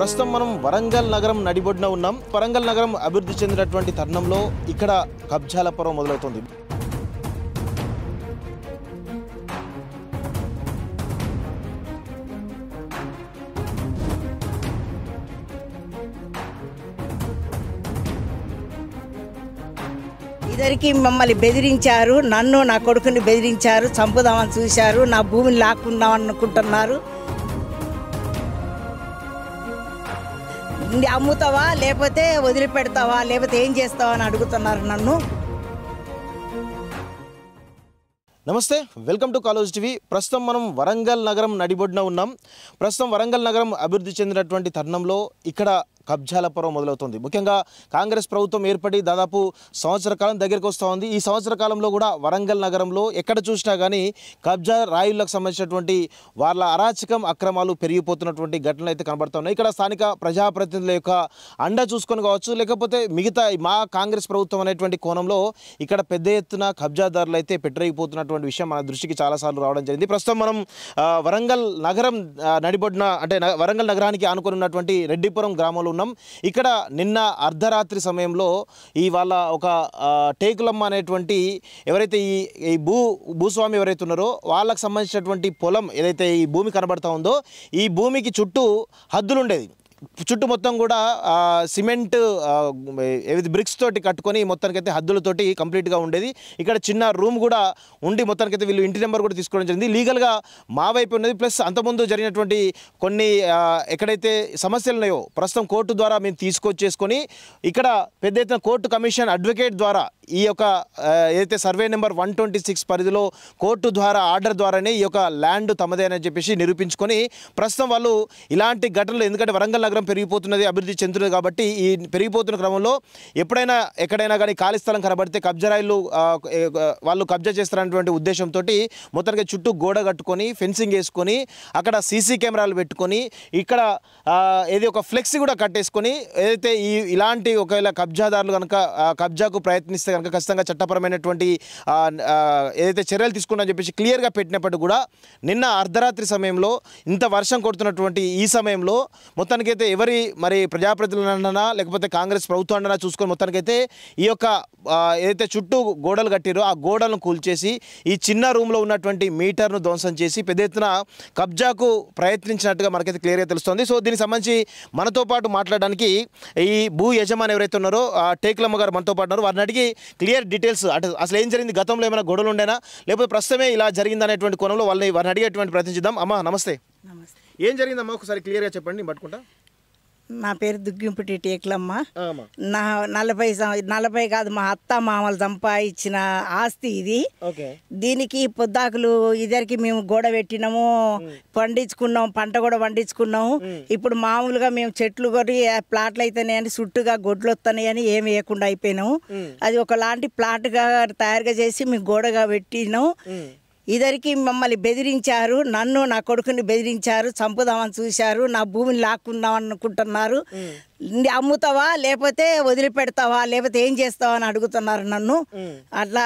ప్రస్తుతం మనం వరంగల్ నగరం నడిబొడ్డున ఉన్నాం. వరంగల్ నగరం అభివృద్ధి చెందినటువంటి తరుణంలో ఇక్కడ కబ్జాల పర్వం మొదలవుతుంది. ఇద్దరికి మమ్మల్ని బెదిరించారు, నన్ను నా కొడుకుని బెదిరించారు, చంపుదామని చూశారు, నా భూమిని లాక్కుందామని అనుకుంటున్నారు. అమ్ముతావా లేకపోతే వదిలిపెడతావా లేకపోతే ఏం చేస్తావా అని అడుగుతున్నారు నన్ను. నమస్తే, వెల్కమ్ టు కాలేజ్ టీవీ. ప్రస్తుతం మనం వరంగల్ నగరం నడిబొడ్డున ఉన్నాం. ప్రస్తుతం వరంగల్ నగరం అభివృద్ధి చెందినటువంటి తరుణంలో ఇక్కడ కబ్జాల పర్వం మొదలవుతుంది. ముఖ్యంగా కాంగ్రెస్ ప్రభుత్వం ఏర్పడి దాదాపు సంవత్సర కాలం దగ్గరికి వస్తూ ఉంది. ఈ సంవత్సర కాలంలో కూడా వరంగల్ నగరంలో ఎక్కడ చూసినా కానీ కబ్జా రాయుళ్లకు సంబంధించినటువంటి వాళ్ళ అరాచకం అక్రమాలు పెరిగిపోతున్నటువంటి ఘటనలు అయితే కనబడుతున్నాయి. ఇక్కడ స్థానిక ప్రజాప్రతినిధుల యొక్క అండ చూసుకొని కావచ్చు, లేకపోతే మిగతా మా కాంగ్రెస్ ప్రభుత్వం అనేటువంటి కోణంలో ఇక్కడ పెద్ద ఎత్తున కబ్జాదారులు అయితే పెట్టరేగిపోతున్నటువంటి విషయం మన దృష్టికి చాలాసార్లు రావడం జరిగింది. ప్రస్తుతం మనం వరంగల్ నగరం నడిబొడ్డున అంటే వరంగల్ నగరానికి ఆనుకొని ఉన్నటువంటి రెడ్డిపురం గ్రామంలో ఉన్నాం. ఇక్కడ నిన్న అర్ధరాత్రి సమయంలో ఈ వాళ్ళ ఒక టేకులమ్మ అనేటువంటి ఎవరైతే ఈ భూస్వామి ఎవరైతే ఉన్నారో వాళ్ళకు సంబంధించినటువంటి పొలం ఏదైతే ఈ భూమి కనబడతా ఉందో ఈ భూమికి చుట్టూ హద్దులు ఉండేది. చుట్టూ మొత్తం కూడా సిమెంట్ బ్రిక్స్ తోటి కట్టుకొని మొత్తానికైతే హద్దులతోటి కంప్లీట్గా ఉండేది. ఇక్కడ చిన్న రూమ్ కూడా ఉండి మొత్తానికైతే వీళ్ళు ఇంటి నెంబర్ కూడా తీసుకోవడం జరిగింది. లీగల్గా మా వైపు ఉన్నది. ప్లస్ అంతకుముందు జరిగినటువంటి కొన్ని ఎక్కడైతే సమస్యలు ఉన్నాయో ప్రస్తుతం కోర్టు ద్వారా మేము తీసుకొచ్చేసుకొని ఇక్కడ పెద్ద ఎత్తున కోర్టు కమిషన్ అడ్వకేట్ ద్వారా ఈ యొక్క ఏదైతే సర్వే నెంబర్ 126 పరిధిలో కోర్టు ద్వారా ఆర్డర్ ద్వారానే ఈ యొక్క ల్యాండ్ తమదే అని చెప్పేసి నిరూపించుకొని ప్రస్తుతం వాళ్ళు ఇలాంటి ఘటనలు, ఎందుకంటే వరంగల్ నగరం పెరిగిపోతున్నది, అభివృద్ధి చెందుతుంది కాబట్టి ఈ పెరిగిపోతున్న క్రమంలో ఎప్పుడైనా ఎక్కడైనా కానీ ఖాళీ స్థలం కనబడితే కబ్జారాయిలు వాళ్ళు కబ్జా చేస్తారనేటువంటి ఉద్దేశంతో మొత్తానికి చుట్టూ గోడ కట్టుకొని ఫెన్సింగ్ వేసుకొని అక్కడ సీసీ కెమెరాలు పెట్టుకొని ఇక్కడ ఏది ఒక ఫ్లెక్సీ కూడా కట్టేసుకొని ఏదైతే ఇలాంటి ఒకవేళ కబ్జాదారులు కనుక కబ్జాకు ప్రయత్నిస్తే కనుక ఖచ్చితంగా చట్టపరమైనటువంటి ఏదైతే చర్యలు తీసుకుంటామని చెప్పేసి క్లియర్గా పెట్టినప్పటికీ కూడా నిన్న అర్ధరాత్రి సమయంలో ఇంత వర్షం కొడుతున్నటువంటి ఈ సమయంలో మొత్తానికైతే ఎవరి మరి ప్రజాప్రతినిధులన్నా లేకపోతే కాంగ్రెస్ ప్రభుత్వం అన్నా చూసుకొని మొత్తానికైతే ఈ యొక్క ఏదైతే చుట్టూ గోడలు కట్టిరో ఆ గోడలను కూల్చేసి ఈ చిన్న రూమ్లో ఉన్నటువంటి మీటర్ను ధ్వంసం చేసి పెద్ద ఎత్తున కబ్జాకు ప్రయత్నించినట్టుగా మనకైతే క్లియర్గా తెలుస్తుంది. సో దీనికి సంబంధించి మనతో పాటు మాట్లాడడానికి ఈ భూ యజమాని ఎవరైతే ఉన్నారో టేకులమ్మ గారు మనతో పాటు ఉన్నారు. వారిని అడిగి క్లియర్ డీటెయిల్స్ అంటే అసలు ఏం జరిగింది, గతంలో ఏమైనా గొడవలు ఉండేనా లేకపోతే ప్రస్తుతమే ఇలా జరిగింది అనేటువంటి కోణంలో వారిని అడిగేటువంటి ప్రయత్నించుదాం. అమ్మా నమస్తే. ఏం జరిగిందమ్మా ఒకసారి క్లియర్గా చెప్పండి పట్టుకుంటా. నా పేరు దుగ్గింపుటి టేకులమ్మ. నా 40 కాదు మా అత్త మామలు సంపాదించిన ఆస్తి ఇది. దీనికి పొద్దాకులు ఇద్దరికి మేము గోడ పెట్టినాము, పండించుకున్నాం, పంట కూడా పండించుకున్నాము. ఇప్పుడు మామూలుగా మేము చెట్లు కొట్టి ప్లాట్లు అయితేనే చుట్టుగా గొడ్లు వస్తున్నాయని ఏమి వేయకుండా అయిపోయినాము. అది ఒకలాంటి ప్లాట్గా తయారుగా చేసి మేము గోడగా పెట్టినాము. ఇద్దరికి మమ్మల్ని బెదిరించారు, నన్ను నా కొడుకుని బెదిరించారు, చంపుదామని చూశారు, నా భూమిని లాక్కుందామని అనుకుంటున్నారు. అమ్ముతావా లేకపోతే వదిలిపెడతావా లేకపోతే ఏం చేస్తావా అని అడుగుతున్నారు నన్ను. అట్లా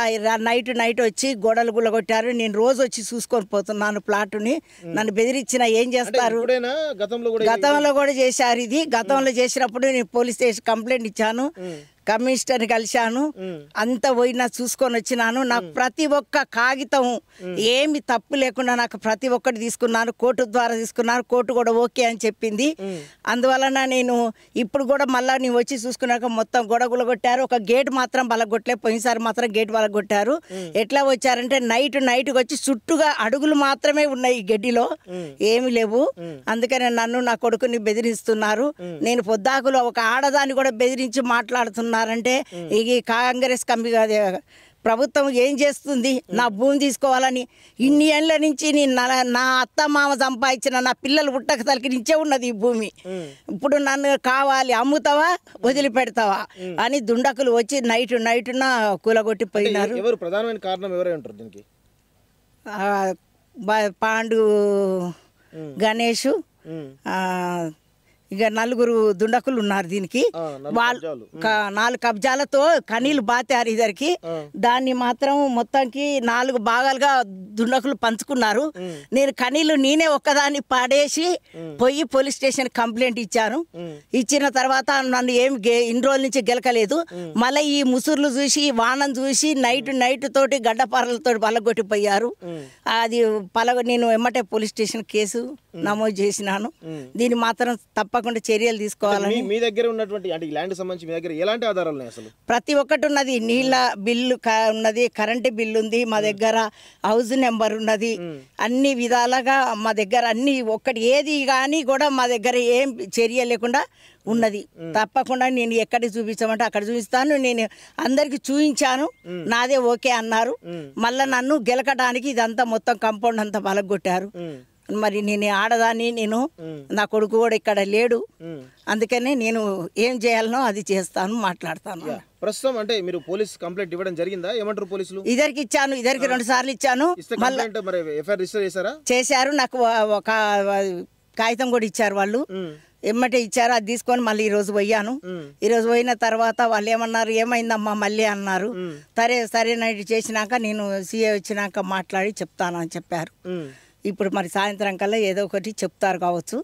నైట్ వచ్చి గోడలు గుల్లగొట్టారు. నేను రోజు వచ్చి చూసుకొని పోతున్నాను ప్లాటుని. నన్ను బెదిరించిన ఏం చేస్తారు. గతంలో కూడా చేశారు ఇది. గతంలో చేసినప్పుడు నేను పోలీస్ స్టేషన్ కంప్లైంట్ ఇచ్చాను, కమిషనర్ కలిశాను, అంత పోయినా చూసుకొని వచ్చినాను. నాకు ప్రతి ఒక్క కాగితం ఏమి తప్పు లేకుండా నాకు ప్రతి ఒక్కటి తీసుకున్నాను, కోర్టు ద్వారా తీసుకున్నాను. కోర్టు కూడా ఓకే అని చెప్పింది. అందువలన నేను ఇప్పుడు కూడా మళ్ళీ నేను వచ్చి చూసుకున్నాక మొత్తం గొడగుల కొట్టారు. ఒక గేట్ మాత్రం బలగొట్టలే, పోయినసారి మాత్రం గేట్ బలగొట్టారు. ఎట్లా వచ్చారంటే నైట్కి వచ్చి చుట్టుగా అడుగులు మాత్రమే ఉన్నాయి, గడ్డిలో ఏమి లేవు. అందుకనే నన్ను నా కొడుకుని బెదిరిస్తున్నారు. నేను పొద్దాకులు ఒక ఆడదాన్ని కూడా బెదిరించి మాట్లాడుతున్నారంటే ఈ కాంగ్రెస్ ప్రభుత్వం ఏం చేస్తుంది. నా భూమి తీసుకోవాలని ఇన్ని ఏళ్ళ నుంచి నా అత్త మామ సంపాదించిన నా పిల్లలు పుట్టక తలకి నుంచే ఉన్నది ఈ భూమి. ఇప్పుడు నన్ను కావాలి, అమ్ముతావా వదిలిపెడతావా అని దుండకులు వచ్చి నైట్న కూలగొట్టి పోయినారు. ప్రధానమైన కారణం ఎవరై ఉంటారు దీనికి? పాండు, గణేష్, ఇక 4 దుండకులు ఉన్నారు దీనికి. వాళ్ళు 4 కబ్జాలతో కనీళ్ళు బాతారు ఇద్దరికి. దాన్ని మాత్రం మొత్తానికి 4 భాగాలుగా దుండకులు పంచుకున్నారు. నేను కనీళ్ళు నేనే ఒక్కదాన్ని పాడేసి పోయి పోలీస్ స్టేషన్ కంప్లైంట్ ఇచ్చాను. ఇచ్చిన తర్వాత నన్ను ఇన్ని రోజుల నుంచి గెలకలేదు. మళ్ళీ ఈ ముసుర్లు చూసి వానం చూసి నైట్ తోటి గడ్డపారలతో పలగొట్టిపోయారు. అది నేను ఎమ్మటే పోలీస్ స్టేషన్ కేసు నమోదు చేసినాను. దీన్ని మాత్రం తప్పకుండా చర్యలు తీసుకోవాలని. మీ దగ్గర ఉన్నటువంటి అంటే ల్యాండ్ సంబంధించి మీ దగ్గర ఎలాంటి ఆధారాలు ఉన్నాయి అసలు? ప్రతి ఒక్కటి ఉన్నది. నీళ్ళ బిల్లు ఉన్నది, కరెంటు బిల్లు ఉంది మా దగ్గర, హౌస్ నెంబర్ ఉన్నది. అన్ని విధాలుగా మా దగ్గర అన్ని ఒక్కటి ఏది కానీ కూడా మా దగ్గర ఏం చర్య లేకుండా ఉన్నది. తప్పకుండా నేను ఎక్కడికి చూపించమంటే అక్కడ చూపిస్తాను. నేను అందరికి చూపించాను, నాదే ఓకే అన్నారు. మళ్ళీ నన్ను గెలకడానికి ఇదంతా మొత్తం కాంపౌండ్ అంతా పలగొట్టారు. మరి నేను ఆడదాన్ని, నేను నా కొడుకు కూడా ఇక్కడ లేడు. అందుకనే నేను ఏం చేయాలనో అది చేస్తాను, మాట్లాడతాను. ప్రస్తుతం అంటే మీరు పోలీస్ కంప్లైంట్ ఇవ్వడం జరిగిందా? ఏమంటారు పోలీసులు? ఇద్దరికి ఇచ్చాను, 2 సార్లు ఇచ్చాను. చేశారు. నాకు ఒక కాగితం కూడా ఇచ్చారు వాళ్ళు, ఎమ్మటే ఇచ్చారు. అది తీసుకొని మళ్ళీ ఈరోజు పోయాను. ఈరోజు పోయిన తర్వాత వాళ్ళు ఏమన్నారు, ఏమైందమ్మా మళ్ళీ అన్నారు. సరేనట్టు చేసినాక నేను సీఏ వచ్చినాక మాట్లాడి చెప్తాను అని చెప్పారు. ఇప్పుడు మరి సాయంత్రం కల్లా ఏదో ఒకటి చెప్తారు కావచ్చు.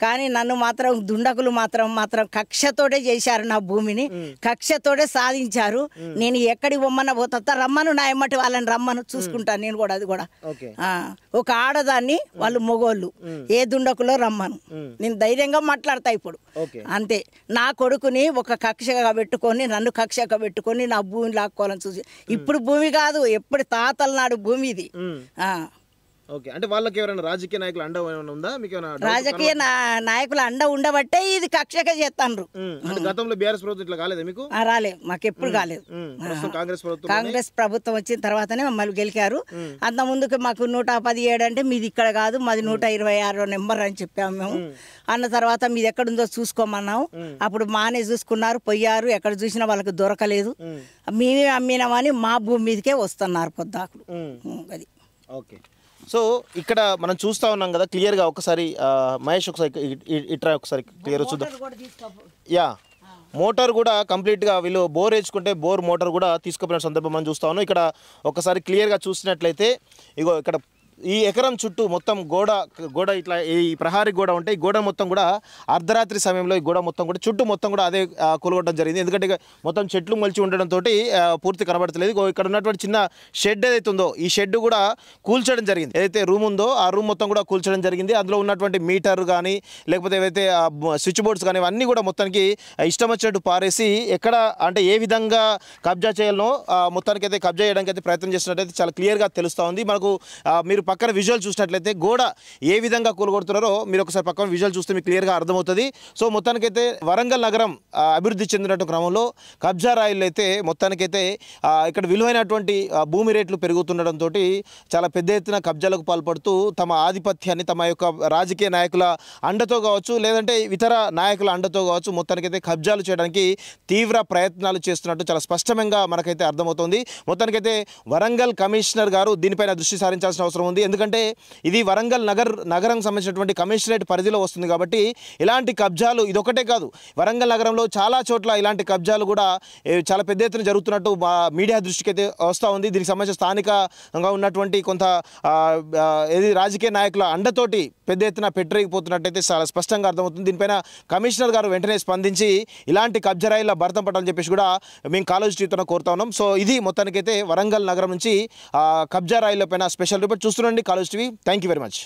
కానీ నన్ను మాత్రం దుండకులు మాత్రం కక్షతోటే చేశారు. నా భూమిని కక్షతోటే సాధించారు. నేను ఎక్కడికి పొమ్మన్న పోతా రమ్మను, నా ఎమ్మటి వాళ్ళని రమ్మను, చూసుకుంటాను నేను కూడా. అది కూడా ఒక ఆడదాన్ని, వాళ్ళు మొగోళ్ళు, ఏ దుండకులో రమ్మను, నేను ధైర్యంగా మాట్లాడతా ఇప్పుడు. అంతే. నా కొడుకుని ఒక కక్షగా పెట్టుకొని, నన్ను కక్షగా పెట్టుకొని నా భూమిని లాక్కోవాలని చూసి, ఇప్పుడు భూమి కాదు, ఎప్పుడు తాతల నాడు భూమి ఇది. ఓకే. అంటే వాళ్ళకి ఎవరైనా రాజకీయ నాయకులు అండ ఉందా మీకు? రాజకీయ నాయకులు అండ ఉండబట్టే ఇది కక్షగా చేస్తాండ్రు. గతంలో బీఆర్ఎస్ ప్రభుత్వం ఇట్లా కాలేదు మీకు? రాలేదు, మాకు ఎప్పుడు కాలేదు. కాంగ్రెస్ ప్రభుత్వం వచ్చిన తర్వాతనే మమ్మల్ని గెలికారు. అంత ముందుకు మాకు 117 అంటే మీది ఇక్కడ కాదు, మాది 126 నెంబర్ అని చెప్పాము మేము. అన్న తర్వాత మీది ఎక్కడుందో చూసుకోమన్నాము. అప్పుడు మానే చూసుకున్నారు, పోయారు. ఎక్కడ చూసినా వాళ్ళకి దొరకలేదు. మేమే అమ్మినామని మా భూమి మీదకే వస్తున్నారు పొద్దాకులు. అది ఓకే. సో ఇక్కడ మనం చూస్తూ ఉన్నాం కదా క్లియర్గా. ఒకసారి మహేష్ ఒకసారి ఇట్రా, ఒకసారి క్లియర్ చూద్దాం. యా, మోటార్ కూడా కంప్లీట్గా వీళ్ళు బోర్ వేసుకుంటే బోర్ మోటార్ కూడా తీసుకుపోయిన సందర్భం మనం చూస్తా ఉన్నాం. ఇక్కడ ఒకసారి క్లియర్గా చూసినట్లయితే ఇగో ఇక్కడ ఈ ఎకరం చుట్టూ మొత్తం గోడ ఇట్లా ఈ ప్రహారీ గోడ ఉంటే ఈ గోడ మొత్తం కూడా అర్ధరాత్రి సమయంలో ఈ గోడ మొత్తం కూడా చుట్టూ మొత్తం కూడా అదే కూలగొట్టడం జరిగింది. ఎందుకంటే మొత్తం చెట్లు మొలిచి ఉండడంతో పూర్తి కనబడతలేదు. ఇక్కడ ఉన్నటువంటి చిన్న షెడ్ ఏదైతే ఉందో ఈ షెడ్ కూడా కూల్చడం జరిగింది. ఏదైతే రూమ్ ఉందో ఆ రూమ్ మొత్తం కూడా కూల్చడం జరిగింది. అందులో ఉన్నటువంటి మీటర్ కానీ లేకపోతే ఏవైతే స్విచ్ బోర్డ్స్ కానీ ఇవన్నీ కూడా మొత్తానికి ఇష్టం వచ్చినట్టు పారేసి ఎక్కడ అంటే ఏ విధంగా కబ్జా చేయాలనో మొత్తానికి అయితే కబ్జా చేయడానికి అయితే ప్రయత్నం చేసినట్టయితే చాలా క్లియర్గా తెలుస్తూ ఉంది మనకు. మీరు పక్కన విజువల్ చూసినట్లయితే గోడ ఏ విధంగా కూలగొడుతున్నారో మీరు ఒకసారి పక్కన విజువల్ చూస్తే మీకు క్లియర్గా అర్థమవుతుంది. సో మొత్తానికైతే వరంగల్ నగరం అభివృద్ధి చెందినట్టు క్రమంలో కబ్జా రాయిలు అయితే మొత్తానికైతే ఇక్కడ విలువైనటువంటి భూమి రేట్లు పెరుగుతుండడంతో చాలా పెద్ద ఎత్తున కబ్జాలకు పాల్పడుతూ తమ ఆధిపత్యాన్ని తమ యొక్క రాజకీయ నాయకుల అండతో కావచ్చు లేదంటే ఇతర నాయకుల అండతో కావచ్చు మొత్తానికైతే కబ్జాలు చేయడానికి తీవ్ర ప్రయత్నాలు చేస్తున్నట్టు చాలా స్పష్టంగా మనకైతే అర్థమవుతుంది. మొత్తానికైతే వరంగల్ కమిషనర్ గారు దీనిపైన దృష్టి సారించాల్సిన అవసరం ఉంది. ఎందుకంటే ఇది వరంగల్ నగరం సంబంధించినటువంటి కమిషనరేట్ పరిధిలో వస్తుంది కాబట్టి ఇలాంటి కబ్జాలు ఇదొకటే కాదు, వరంగల్ నగరంలో చాలా చోట్ల ఇలాంటి కబ్జాలు కూడా చాలా పెద్ద ఎత్తున జరుగుతున్నట్టు మీడియా దృష్టికి అయితే వస్తూ ఉంది. దీనికి సంబంధించి స్థానికంగా ఉన్నటువంటి కొంత రాజకీయ నాయకుల అండతోటి పెద్ద ఎత్తున పెట్టరేగిపోతున్నట్టయితే చాలా స్పష్టంగా అర్థమవుతుంది. దీనిపైన కమిషనర్ గారు వెంటనే స్పందించి ఇలాంటి కబ్జా రాయిల భర్తం పట్టాలని చెప్పేసి కూడా మేము కాలేజ్ టీతో కోరుతా ఉన్నాం. సో ఇది మొత్తానికైతే వరంగల్ నగరం నుంచి కబ్జా రాయిల పైన స్పెషల్ రిపోర్ట్ చూస్తున్నాండి college TV. Thank you very much.